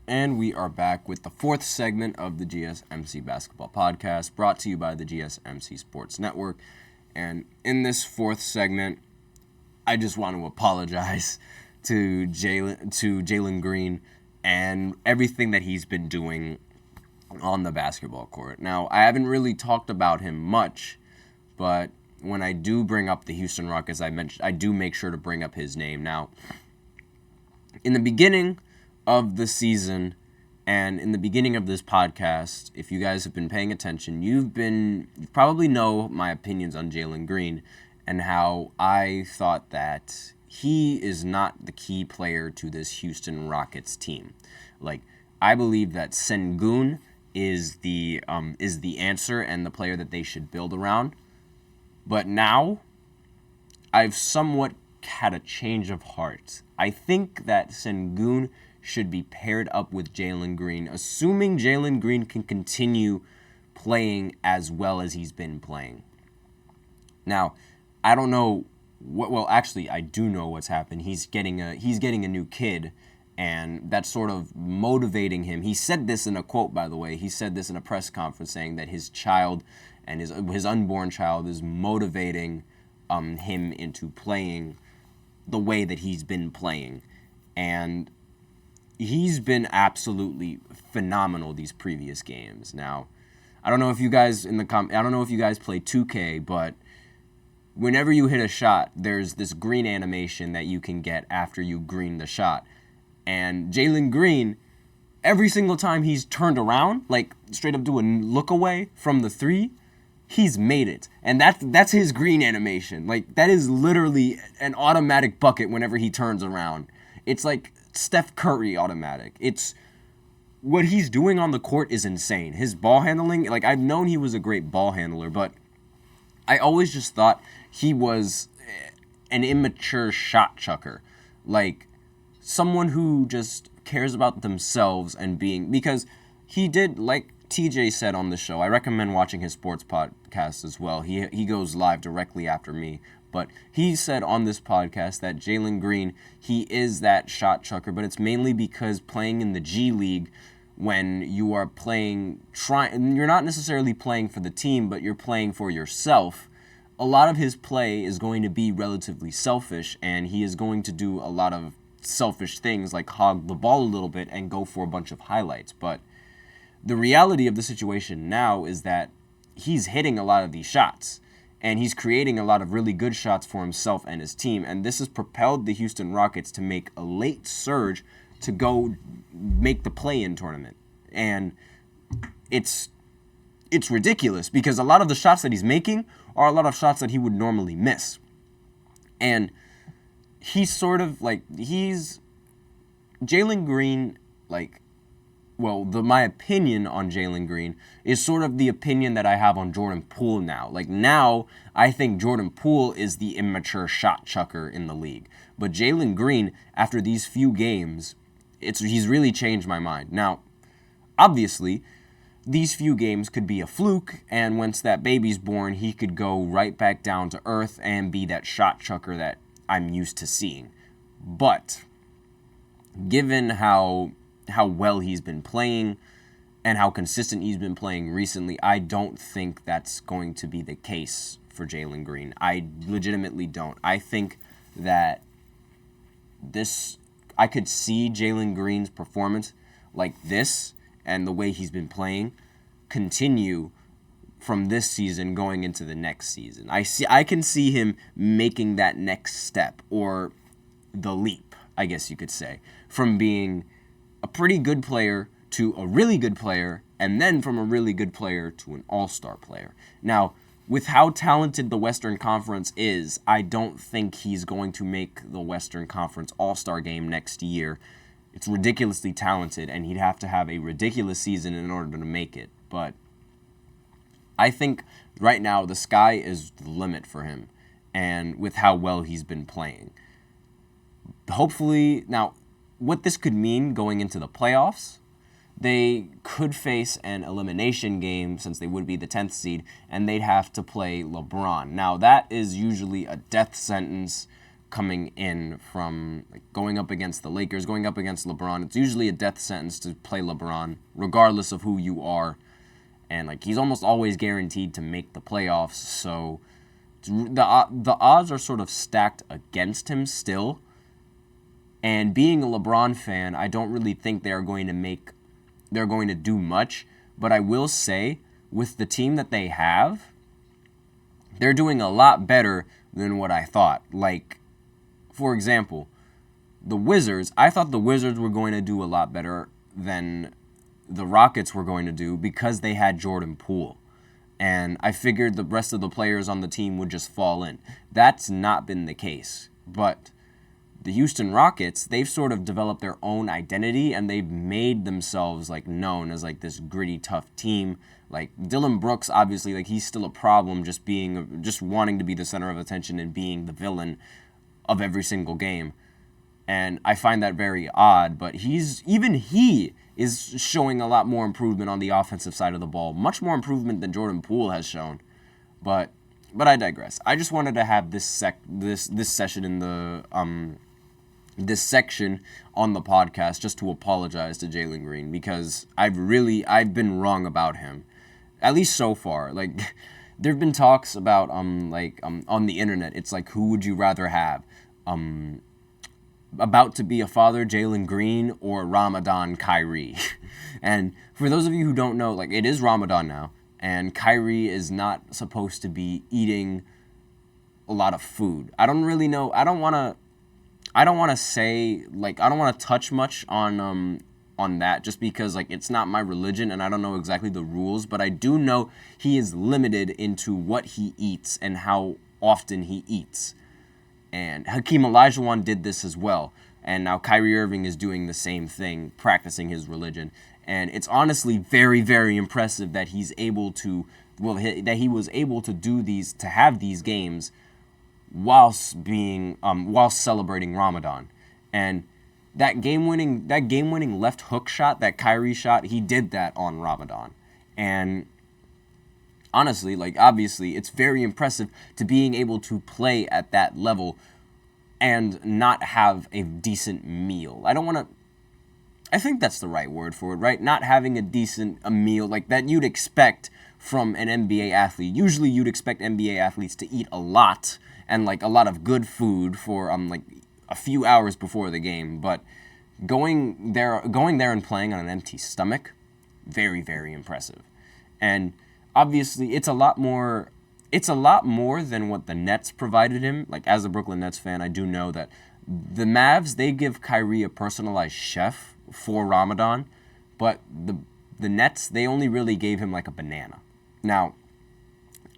And we are back with the fourth segment of the GSMC Basketball Podcast, brought to you by the GSMC Sports Network. And in this fourth segment, I just want to apologize to Jalen Green and everything that he's been doing on the basketball court. Now, I haven't really talked about him much, but when I do bring up the Houston Rockets, I do make sure to bring up his name. Now, in the beginning of the season and in the beginning of this podcast, if you guys have been paying attention, you probably know my opinions on Jalen Green and how I thought that he is not the key player to this Houston Rockets team. Like, I believe that Sengun is the answer and the player that they should build around. But now, I've somewhat had a change of heart. I think that Sengun should be paired up with Jalen Green, assuming Jalen Green can continue playing as well as he's been playing. Now, I don't know actually, I do know what's happened. He's getting a new kid, and that's sort of motivating him. He said this in a quote, by the way. He said this in a press conference, saying that his child and his unborn child is motivating him into playing the way that he's been playing. And he's been absolutely phenomenal these previous games. Now, I don't know if you guys play 2K, but whenever you hit a shot, there's this green animation that you can get after you green the shot. And Jalen Green, every single time he's turned around, like straight up do a look away from the three, he's made it. And that's his green animation. Like, that is literally an automatic bucket whenever he turns around. It's like Steph Curry automatic. It's what he's doing on the court is insane. His ball handling, like, I've known he was a great ball handler, but I always just thought he was an immature shot chucker. Like, someone who just cares about themselves and because he did, like TJ said on the show, I recommend watching his sports podcast as well. He goes live directly after me. But he said on this podcast that Jalen Green, he is that shot chucker, but it's mainly because playing in the G League, when you are you're not necessarily playing for the team, but you're playing for yourself, a lot of his play is going to be relatively selfish, and he is going to do a lot of selfish things like hog the ball a little bit and go for a bunch of highlights. But the reality of the situation now is that he's hitting a lot of these shots. And he's creating a lot of really good shots for himself and his team. And this has propelled the Houston Rockets to make a late surge to go make the play-in tournament. And it's ridiculous because a lot of the shots that he's making are a lot of shots that he would normally miss. And he's sort of like, Jalen Green, like, my opinion on Jalen Green is sort of the opinion that I have on Jordan Poole now. Like, now, I think Jordan Poole is the immature shot chucker in the league. But Jalen Green, after these few games, he's really changed my mind. Now, obviously, these few games could be a fluke, and once that baby's born, he could go right back down to earth and be that shot chucker that I'm used to seeing. But given how well he's been playing and how consistent he's been playing recently, I don't think that's going to be the case for Jalen Green. I legitimately don't. I think that I could see Jalen Green's performance like this and the way he's been playing continue from this season going into the next season. I can see him making that next step, or the leap, I guess you could say, from being a pretty good player to a really good player, and then from a really good player to an all-star player. Now, with how talented the Western Conference is, I don't think he's going to make the Western Conference all-star game next year. It's ridiculously talented, and he'd have to have a ridiculous season in order to make it. But I think right now the sky is the limit for him, and with how well he's been playing. Hopefully, now, what this could mean going into the playoffs, they could face an elimination game since they would be the 10th seed, and they'd have to play LeBron. Now, that is usually a death sentence coming in from like going up against the Lakers, going up against LeBron. It's usually a death sentence to play LeBron, regardless of who you are. And like he's almost always guaranteed to make the playoffs. So the odds are sort of stacked against him still. And being a LeBron fan, I don't really think they're going to do much. But I will say, with the team that they have, they're doing a lot better than what I thought. Like, for example, the Wizards, I thought the Wizards were going to do a lot better than the Rockets were going to do because they had Jordan Poole. And I figured the rest of the players on the team would just fall in. That's not been the case. But the Houston Rockets, they've sort of developed their own identity, and they've made themselves like known as like this gritty, tough team. Like Dylan Brooks, obviously, like he's still a problem, just wanting to be the center of attention and being the villain of every single game. And I find that very odd, but he is showing a lot more improvement on the offensive side of the ball, much more improvement than Jordan Poole has shown. But I digress. I just wanted to have this session in the this section on the podcast just to apologize to Jalen Green, because I've been wrong about him, at least so far. Like there've been talks about on the internet, it's like, who would you rather have, about to be a father, Jalen Green, or Ramadan Kyrie? And for those of you who don't know, like it is Ramadan now, and Kyrie is not supposed to be eating a lot of food. I don't really know. I don't want to say, like, I don't want to touch much on that, just because like it's not my religion and I don't know exactly the rules, but I do know he is limited into what he eats and how often he eats. And Hakeem Olajuwon did this as well. And now Kyrie Irving is doing the same thing, practicing his religion. And it's honestly very, very impressive that he was able to have these games whilst celebrating Ramadan. And that game-winning left hook shot that Kyrie shot, he did that on Ramadan. And honestly, like, obviously, it's very impressive to being able to play at that level and not have a decent meal. I think that's the right word for it, right? Not having a meal like that you'd expect from an NBA athlete. Usually you'd expect NBA athletes to eat a lot and like a lot of good food for like a few hours before the game, but going there and playing on an empty stomach, very, very impressive. And obviously, it's a lot more than what the Nets provided him. Like, as a Brooklyn Nets fan, I do know that the Mavs, they give Kyrie a personalized chef for Ramadan, but the Nets, they only really gave him like a banana. Now,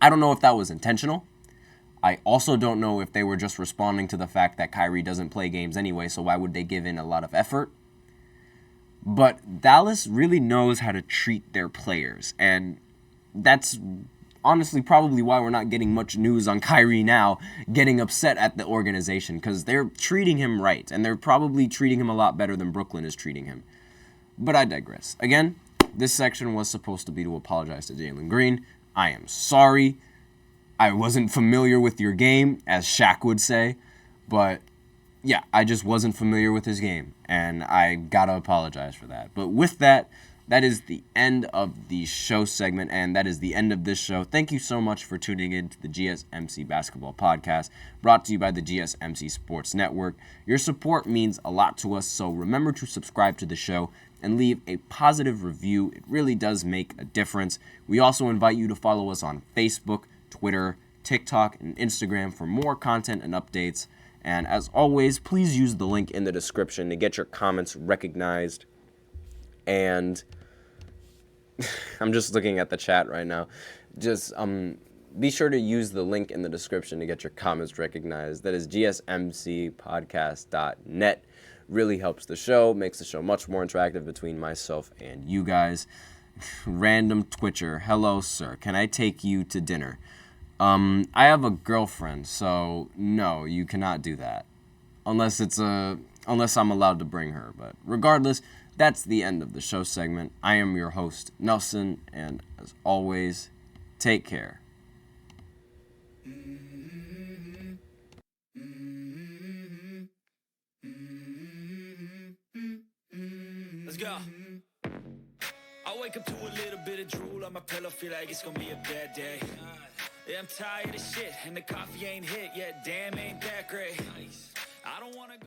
I don't know if that was intentional. I also don't know if they were just responding to the fact that Kyrie doesn't play games anyway, so why would they give in a lot of effort? But Dallas really knows how to treat their players, and that's honestly probably why we're not getting much news on Kyrie now getting upset at the organization, because they're treating him right, and they're probably treating him a lot better than Brooklyn is treating him. But I digress. Again, this section was supposed to be to apologize to Jalen Green. I am sorry. I wasn't familiar with your game, as Shaq would say, but yeah, I just wasn't familiar with his game, and I gotta apologize for that. But with that, that is the end of the show segment, and that is the end of this show. Thank you so much for tuning in to the GSMC Basketball Podcast, brought to you by the GSMC Sports Network. Your support means a lot to us, so remember to subscribe to the show and leave a positive review. It really does make a difference. We also invite you to follow us on Facebook, Twitter, TikTok, and Instagram for more content and updates. And as always, please use the link in the description to get your comments recognized. And I'm just looking at the chat right now. Just be sure to use the link in the description to get your comments recognized. That is GSMCPodcast.net. Really helps the show, makes the show much more interactive between myself and you guys. Random Twitcher, hello sir, can I take you to dinner? I have a girlfriend, so no, you cannot do that. Unless I'm allowed to bring her. But regardless, that's the end of the show segment. I am your host, Nelson, and as always, take care. Let's go. I wake up to a little bit of drool on my pillow, feel like it's gonna be a bad day. Yeah, I'm tired of shit, and the coffee ain't hit yet. Damn, ain't that great. I don't wanna go.